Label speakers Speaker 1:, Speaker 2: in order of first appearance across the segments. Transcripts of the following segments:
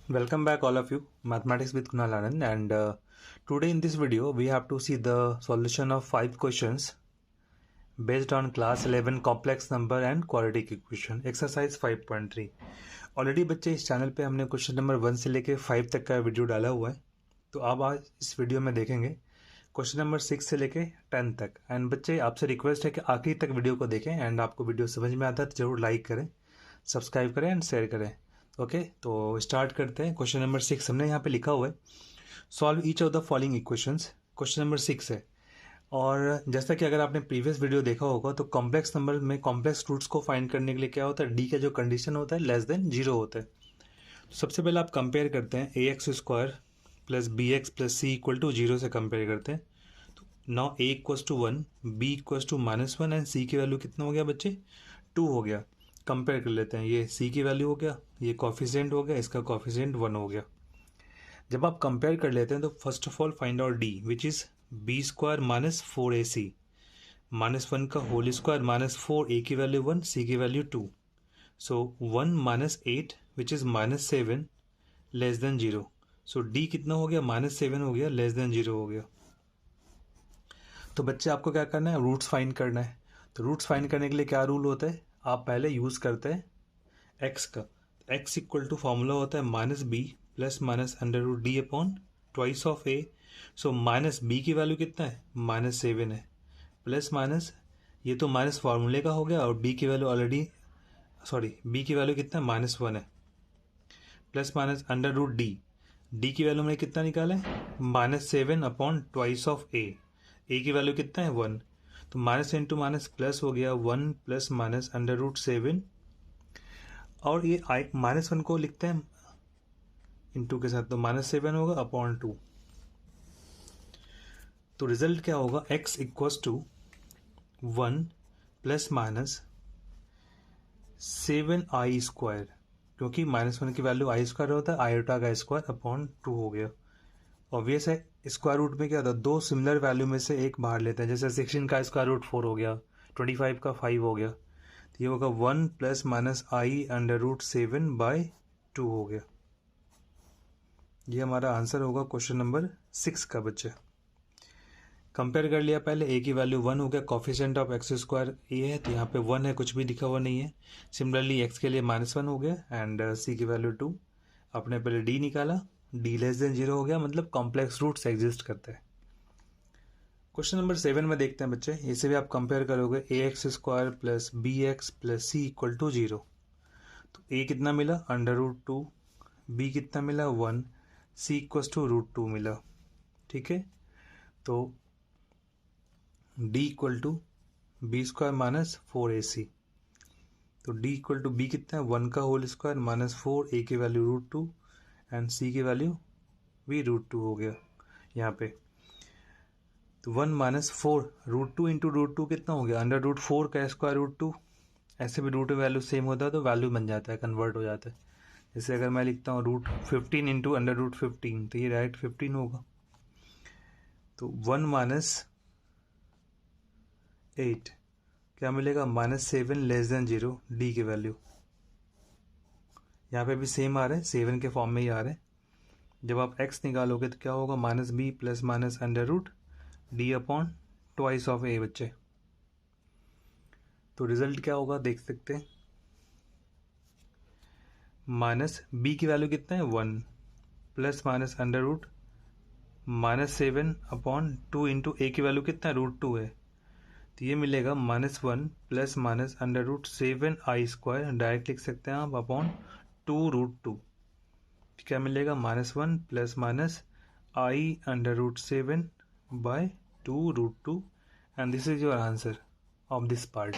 Speaker 1: Welcome back all of you, Mathematics with Kunal Anand, and today in this video we have to see the solution of 5 questions based on class 11 complex number and quadratic equation exercise 5.3। Already बच्चे इस channel पे हमने question number 1 से लेके 5 तक का video डाला हुआ है, तो अब आज इस वीडियो में देखेंगे क्वेश्चन नंबर 6 से लेके 10 तक। एंड बच्चे आपसे रिक्वेस्ट है कि आखिरी तक वीडियो को देखें एंड आपको वीडियो समझ में आता है तो जरूर लाइक करें, सब्सक्राइब करें एंड शेयर करें। ओके तो स्टार्ट करते हैं। क्वेश्चन नंबर 6 हमने यहाँ पे लिखा हुआ है, solve each of the following equations. Question number 6 है, और जैसा कि अगर आपने प्रीवियस वीडियो देखा होगा तो कॉम्प्लेक्स नंबर में कॉम्प्लेक्स रूट्स को फाइंड करने के लिए क्या होता है, डी का जो कंडीशन होता है लेस देन 0 होता है। तो सबसे पहले आप कंपेयर करते हैं A X square plus B X plus C equal to 0 से कंपेयर करते हैं। तो now A equals to 1, B equals to -1 and C की वैल्यू कितना हो गया बच्चे, 2 हो गया। कंपेयर कर लेते हैं, ये सी की वैल्यू हो गया, ये कॉफिशिएंट हो गया, इसका कॉफिशिएंट 1 हो गया। जब आप कंपेयर कर लेते हैं तो first of all find out D which is B square minus 4ac, -1 का होल स्क्वायर -4, ए की वैल्यू 1, सी की value 2, so 1 minus 8 which is -7 less than 0। So D कितना हो गया, -7 हो गया, लेस देन 0 हो गया। तो बच्चे आपको क्या करना है, रूट्स फाइंड करना है। तो रूट्स फाइंड करने के लिए क्या रूल होता है, आप पहले यूज करते हैं एक्स का। एक्स इक्वल टू फॉर्मूला होता है -b plus minus √d upon twice of A. So minus B की वैल्यू कितना है, -7 है, प्लस माइनस ये तो माइनस फार्मूले का हो गया, और बी की वैल्यू ऑलरेडी बी की वैल्यू कितना है, -1 है, प्लस माइनस √d। डी की वैल्यू हमने कितना निकाला है, -7 अपॉन ट्वाइस ऑफ ए। ए की वैल्यू कितना है, 1, तो माइनस इंटू माइनस प्लस हो गया, 1 प्लस माइनस √7, और ये -1 को लिखते हैं इंटू के साथ, तो -7 होगा अपॉन 2। तो रिजल्ट क्या होगा, x equals to 1 plus minus 7i square, क्योंकि -1 की वैल्यू i स्क्वायर होता है, आयोटा का स्क्वायर अपॉन 2 हो गया। ऑब्वियस है, स्क्वायर रूट में क्या होता है, दो सिमिलर वैल्यू में से एक बाहर लेते हैं। जैसे 16 का स्क्वायर रूट 4 हो गया, 25 का 5 हो गया, तो ये होगा 1 प्लस माइनस आई √7/2 हो गया। ये हमारा आंसर होगा क्वेश्चन नंबर 6 का। बच्चे कंपेयर कर लिया, पहले ए की वैल्यू 1 हो गया, कॉफिशिएंट ऑफ एक्स स्क्वायर ए है तो यहाँ पे 1 है, कुछ भी लिखा हुआ नहीं है। सिमिलरली एक्स के लिए -1 हो गया एंड सी की वैल्यू 2। अपने पहले डी निकाला, डी लेस देन 0 हो गया, मतलब कॉम्प्लेक्स रूट्स एग्जिस्ट करते हैं। क्वेश्चन नंबर 7 में देखते हैं बच्चे, इसे भी आप कंपेयर करोगे, A X square plus B X plus C equal to 0। तो ए कितना मिला, √2, बी कितना मिला, 1, सी इक्वल टू √2 मिला। ठीक है, तो D equal to B square minus 4ac, तो डी इक्वल टू बी कितना है, 1 का होल स्क्वायर -4, ए की वैल्यू √2 एंड सी की वैल्यू भी √2 हो गया यहाँ पे। तो 1 माइनस 4 √2 इंटू √2 कितना हो गया, √4 का स्क्वायर √2। ऐसे भी रूट वैल्यू सेम होता है तो वैल्यू बन जाता है, कन्वर्ट हो जाता है। जैसे अगर मैं लिखता हूँ √15 इंटू √15, तो ये डायरेक्ट 15 होगा। तो 1 माइनस 8 क्या मिलेगा, -7 लेस देन 0, डी की वैल्यू। यहाँ पे भी सेम आ रहा है, 7 के फॉर्म में ही आ रहा है। जब आप x निकालोगे तो क्या होगा, -b plus minus √d upon twice of A. बच्चे तो रिजल्ट क्या होगा देख सकते हैं, माइनस बी की वैल्यू कितना है, 1, प्लस माइनस -7 अपॉन 2 इंटू ए की वैल्यू कितना है, √2 है, तो ये मिलेगा -1 plus minus √7i square, direct लिख सकते हैं आप, अपॉन 2√2। क्या मिलेगा, -1 plus minus i √7/2√2, and this is your answer of this part.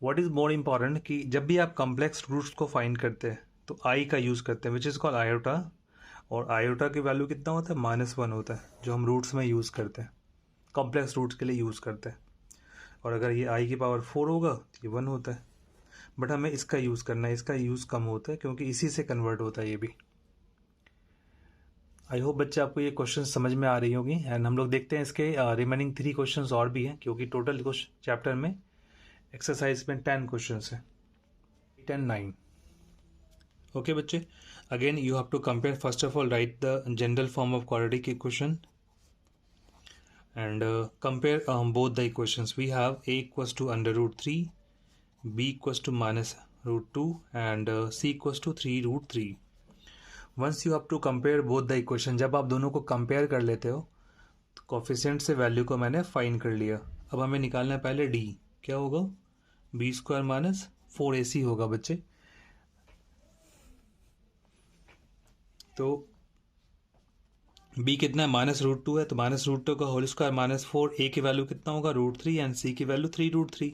Speaker 1: What is more important कि जब भी आप कॉम्प्लेक्स रूट्स को फाइंड करते हैं तो i का यूज करते हैं, विच इज कॉल्ड आयोटा, और आयोटा की वैल्यू कितना होता है, -1 होता है, जो हम रूट्स में यूज करते हैं, कॉम्प्लेक्स रूट्स के लिए यूज करते हैं। और अगर ये i की पावर 4 होगा तो ये 1 होता है, बट हमें इसका यूज करना है, इसका यूज कम होता है क्योंकि इसी से कन्वर्ट होता है ये भी। आई होप बच्चे आपको ये क्वेश्चन समझ में आ रही होगी। एंड हम लोग देखते हैं इसके रिमेनिंग 3 क्वेश्चंस और भी हैं, क्योंकि टोटल चैप्टर में एक्सरसाइज में 10 क्वेश्चन है, 10 9। Okay बच्चे, again you have to compare. First of all, write the general form of quadratic equation and compare both the equations. We have a equals to under root 3, b equals to minus root 2 and c equals to 3 root 3. Once you have to compare both the equation, जब आप दोनों को compare कर लेते हो तो coefficient से value को मैंने फाइंड कर लिया. अब हमें निकालना है पहले d. क्या होगा? बी स्क्वायर माइनस 4ac होगा बच्चे. तो b कितना है? माइनस रूट 2 है, तो माइनस रूट 2 का होल स्क्वायर माइनस 4. a की वैल्यू कितना होगा? रूट 3 एंड c की वैल्यू 3 रूट 3.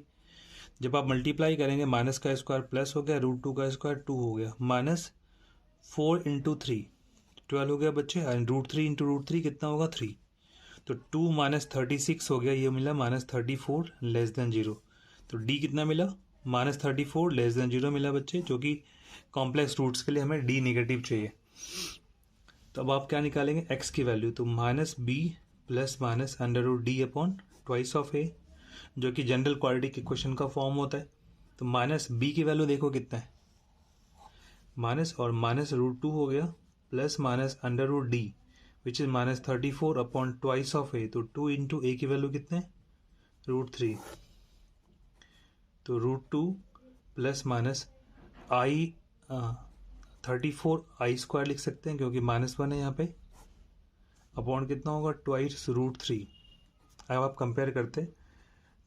Speaker 1: जब आप मल्टीप्लाई करेंगे माइनस का स्क्वायर प्लस हो गया, रूट 2 का स्क्वायर 2 हो गया, माइनस 4 इंटू 3 12 हो गया बच्चे, एंड रूट 3 इंटू रूट 3 कितना होगा? 3. तो 2 माइनस 36 हो गया, ये मिला माइनस 34 लेस देन 0. तो d कितना मिला? माइनस 34 लेस देन 0 मिला बच्चे, जो कि कॉम्प्लेक्स रूट्स के लिए हमें d नेगेटिव चाहिए. तो अब आप क्या निकालेंगे? x की वैल्यू. तो minus b plus minus under root D upon twice of a, जो कि जनरल क्वाड्रेटिक इक्वेशन का फॉर्म होता है. तो माइनस b की वैल्यू देखो कितना है, माइनस और माइनस रूट 2 हो गया, plus minus under root D which is minus 34 upon twice of a. तो 2 इंटू a की वैल्यू कितने? रूट 3. तो root 2 plus minus i 34 i square लिख सकते हैं क्योंकि माइनस 1 है यहाँ पे, अपॉन कितना होगा? Twice root 3. अब आप कंपेयर करते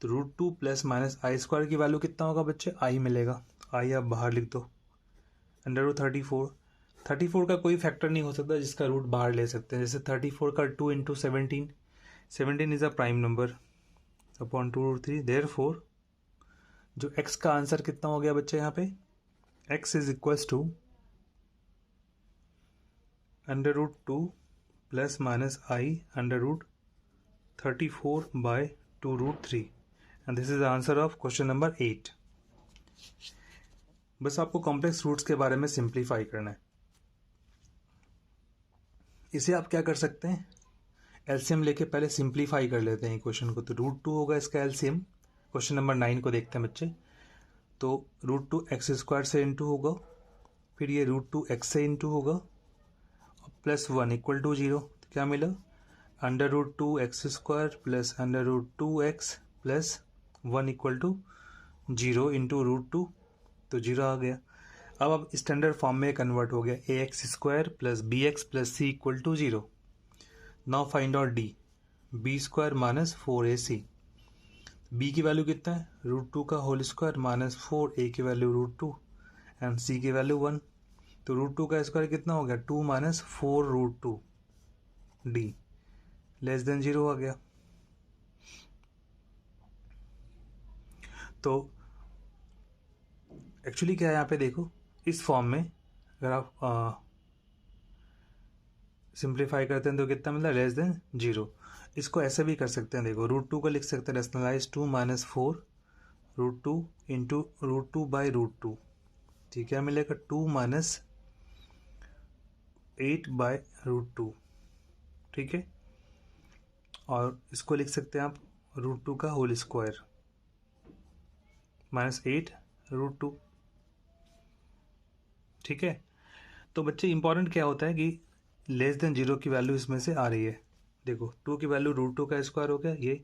Speaker 1: तो root 2 plus minus i square की वैल्यू कितना होगा बच्चे? आई मिलेगा. आई आप बाहर लिख दो, अंडर रूट 34 का कोई फैक्टर नहीं हो सकता जिसका रूट बाहर ले सकते हैं. जैसे 34 का 2 into 17 is a prime number upon 2 root 3. Therefore जो x का आंसर कितना हो गया बच्चे यहाँ पे? x is equals to under root 2 plus minus i under root 34 by 2 root 3 and this is the answer of question number 8. बस आपको कॉम्प्लेक्स रूट्स के बारे में सिंप्लीफाई करना है. इसे आप क्या कर सकते हैं? एलसीएम लेके पहले सिंप्लीफाई कर लेते हैं क्वेश्चन को. तो रूट 2 होगा इसका एलसीएम. क्वेश्चन नंबर 9 को देखते हैं बच्चे. तो रूट 2 एक्स स्क्वायर से इंटू होगा, फिर ये रूट 2 एक्स से इंटू होगा, प्लस 1 इक्वल टू 0. तो क्या मिला? Under root 2 x square plus under root 2 x plus 1 equal to 0 into root 2. तो 0 आ गया. अब स्टैंडर्ड फॉर्म में कन्वर्ट हो गया. A X square plus B X plus C equal to 0. Now find out D. B square minus 4ac. B की value कितना है? रूट 2 का होल स्क्वायर माइनस 4. ए की वैल्यू रूट 2 एंड सी की value 1. तो रूट 2 का स्क्वायर कितना हो गया? 2 minus 4 root 2. D less than 0 आ गया. तो एक्चुअली क्या है यहाँ पे देखो, इस फॉर्म में अगर आप सिंप्लीफाई करते हैं तो कितना मिला? Less than 0. इसको ऐसे भी कर सकते हैं, देखो रूट 2 को लिख सकते हैं rationalise 2 minus 4 root 2 into root 2 by root 2. ठीक है, मिलेगा 2 माइनस 8 बाय रूट 2. ठीक है, और इसको लिख सकते हैं आप रूट 2 का होल स्क्वायर माइनस 8 रूट 2. ठीक है, तो बच्चे इंपॉर्टेंट क्या होता है कि लेस देन 0 की वैल्यू इसमें से आ रही है. देखो 2 की वैल्यू रूट 2 का स्क्वायर हो गया ये,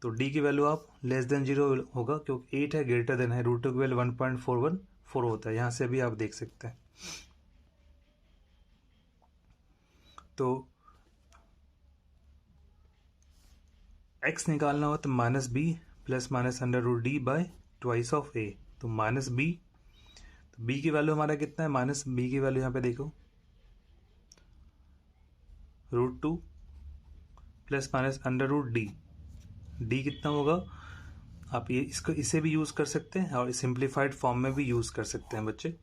Speaker 1: तो डी की वैल्यू आप लेस देन 0 होगा क्योंकि 8 है, ग्रेटर देन है. रूट 2 की वैल्यू 1.414 होता है, यहाँ से भी आप देख सकते हैं. तो x निकालना हो तो minus B plus minus under root D by twice of A. तो माइनस बी, तो b की वैल्यू हमारा कितना है? माइनस बी की वैल्यू यहाँ पे देखो root 2 plus minus under root D. D कितना होगा? आप ये इसको इसे भी यूज़ कर सकते हैं और सिंप्लीफाइड फॉर्म में भी यूज़ कर सकते हैं बच्चे.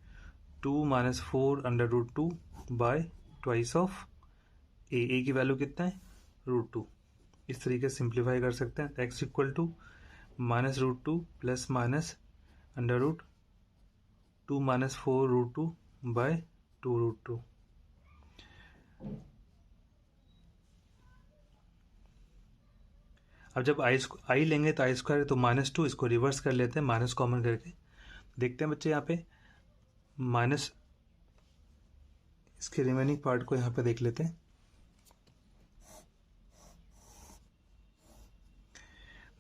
Speaker 1: 2 minus 4 under root 2 by twice of A की वैल्यू कितना है? रूट 2. इस तरीके से सिंप्लीफाई कर सकते हैं. X equal to minus root 2 plus minus under root 2 minus 4 root 2 by 2 root 2. अब जब आई लेंगे तो आई स्क्वायर तो माइनस 2, इसको रिवर्स कर लेते हैं माइनस कॉमन करके. देखते हैं बच्चे यहाँ पे माइनस इसके रिमेनिंग पार्ट को यहाँ पे देख लेते हैं।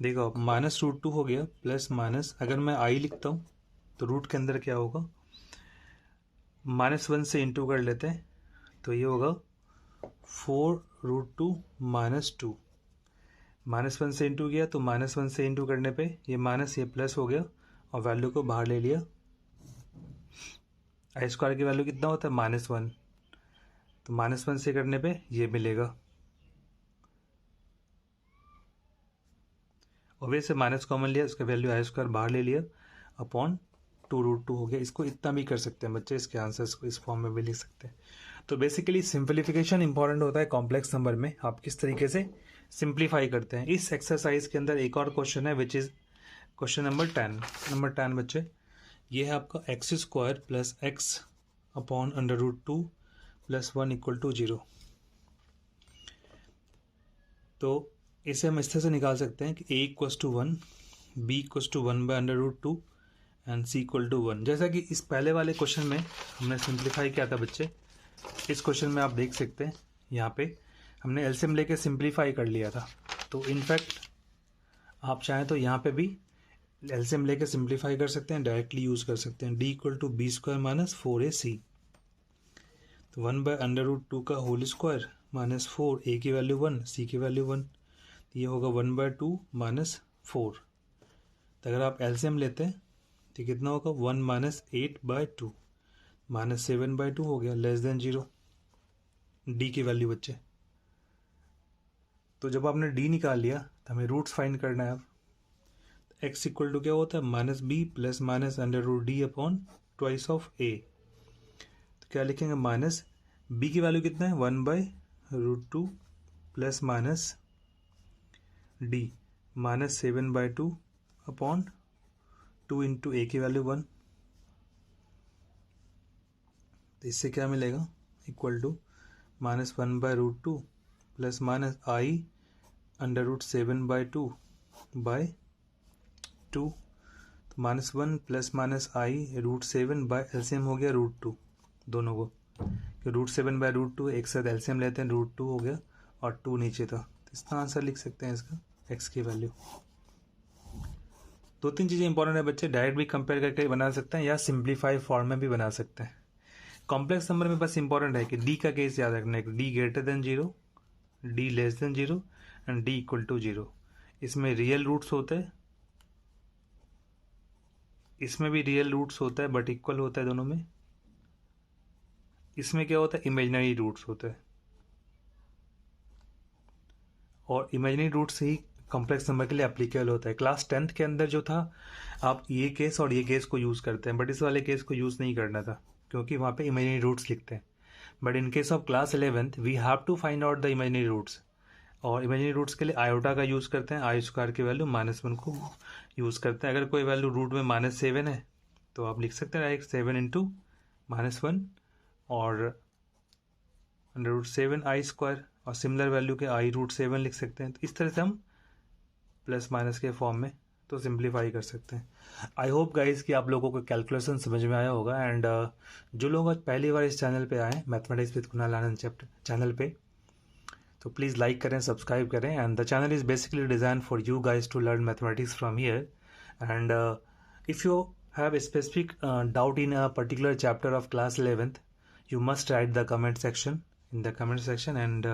Speaker 1: देखो -√2 हो गया प्लस माइनस, अगर मैं आई लिखता हूँ तो रूट के अंदर क्या होगा, -1 से इंटू कर लेते हैं तो ये होगा 4√2 -2। -1 से इंटू किया तो -1 से इंटू करने पे ये माइनस ये प्लस हो गया और वैल्यू को बाहर ले लिया। आई स्क्वायर की वैल्यू कितना होता है -1, तो -1 से करने पे ये मिलेगा। और वैसे माइनस कॉमन लिया, उसका वैल्यू आई स्क्वायर बाहर ले लिया अपॉन 2√2 हो गया। इसको इतना भी कर सकते हैं बच्चे, इसके आंसर्स को इस फॉर्म में भी लिख सकते हैं। तो बेसिकली सिंप्लीफिकेशन इंपॉर्टेंट होता है कॉम्प्लेक्स नंबर में, आप किस तरीके से सिंप्लीफाई करते हैं। इस एक्सरसाइज के अंदर एक और क्वेश्चन है विच इज क्वेश्चन नंबर 10 बच्चे। ये है आपका x² plus x upon √2 plus 1 = 0। तो इसे हम इस तरह से निकाल सकते हैं कि a = 1, b = 1/√2 एंड c = 1। जैसा कि इस पहले वाले क्वेश्चन में हमने सिंप्लीफाई किया था बच्चे, इस क्वेश्चन में आप देख सकते हैं यहाँ पे हमने एलसीएम लेके सिंप्लीफाई कर लिया था। तो इनफैक्ट आप चाहें तो यहाँ पे भी एलसीएम लेके सिंप्लीफाई कर सकते हैं, डायरेक्टली यूज कर सकते हैं। d = b² - 4ac, तो 1/√2 का होल स्क्वायर -4, a की वैल्यू 1, c की वैल्यू 1, ये होगा 1/2 - 4। तो अगर आप एलसीएम लेते हैं तो कितना होगा 1 - 8/2 -7/2 हो गया, लेस देन 0 डी की वैल्यू बच्चे। तो जब आपने डी निकाल लिया तो हमें रूट्स फाइंड करना है। अब एक्स इक्वल टू क्या होता है -b plus -√d upon twice of a। तो क्या लिखेंगे, माइनस b की वैल्यू कितना है 1/√2 plus minus d -7/2 upon 2 into a की वैल्यू 1। तो इससे क्या मिलेगा, equal to -1/√2 plus minus i √7/2 by 2। तो -1 plus minus i √7 by LCM हो गया √2 दोनों को, कि √7/√2 एक साथ एलसीएम लेते हैं, √2 हो गया और 2 नीचे था। तो इसका आंसर लिख सकते हैं इसका x की वैल्यू। 2-3 चीज़ें इंपॉर्टेंट है बच्चे, डायरेक्ट भी कंपेयर करके बना सकते हैं या सिंप्लीफाई फॉर्म में भी बना सकते हैं। कॉम्प्लेक्स नंबर में बस इंपॉर्टेंट है कि d का केस याद रखना है, d > 0, d < 0 एंड d = 0। इसमें रियल रूट्स होते हैं, इसमें भी रियल रूट्स होता है बट इक्वल होता है दोनों में। इसमें क्या होता है, इमेजिनरी रूट्स होते हैं, और इमेजिनरी रूट्स ही कॉम्प्लेक्स नंबर के लिए एप्लीकेबल होता है। क्लास 10th के अंदर जो था, आप ये केस और ये केस को यूज़ करते हैं, बट इस वाले केस को यूज़ नहीं करना था क्योंकि वहाँ पे इमेजिनरी रूट्स लिखते हैं। But in case of class 11th we have to find out the imaginary roots, और इमेजिनरी रूट्स के लिए आयोटा का यूज़ करते हैं, आई स्क्वायर की वैल्यू -1 को यूज़ करते हैं। अगर कोई वैल्यू रूट में -7 है तो आप लिख सकते हैं डायरेक्ट 7 × -1 और √7 आई स्क्वायर, और सिमिलर वैल्यू के i √7 लिख सकते हैं। तो इस तरह से हम प्लस माइनस के फॉर्म में तो सिंप्लीफाई कर सकते हैं। आई होप गाइज कि आप लोगों को कैलकुलेशन समझ में आया होगा। एंड जो लोग आज पहली बार इस चैनल पे आए, mathematics with Kunal Anand channel पे, तो प्लीज़ लाइक करें, सब्सक्राइब करें। And the channel is basically design for you guys to learn mathematics from here. And if you have a specific doubt in a particular chapter of class 11th, you must write the comment section in the comment section, and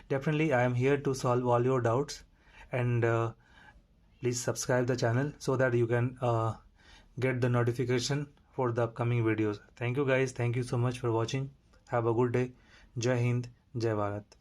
Speaker 1: definitely I am here to solve all your doubts. And please subscribe the channel so that you can get the notification for the upcoming videos. Thank you guys, thank you so much for watching. Have a good day. Jai Hind, Jai Bharat.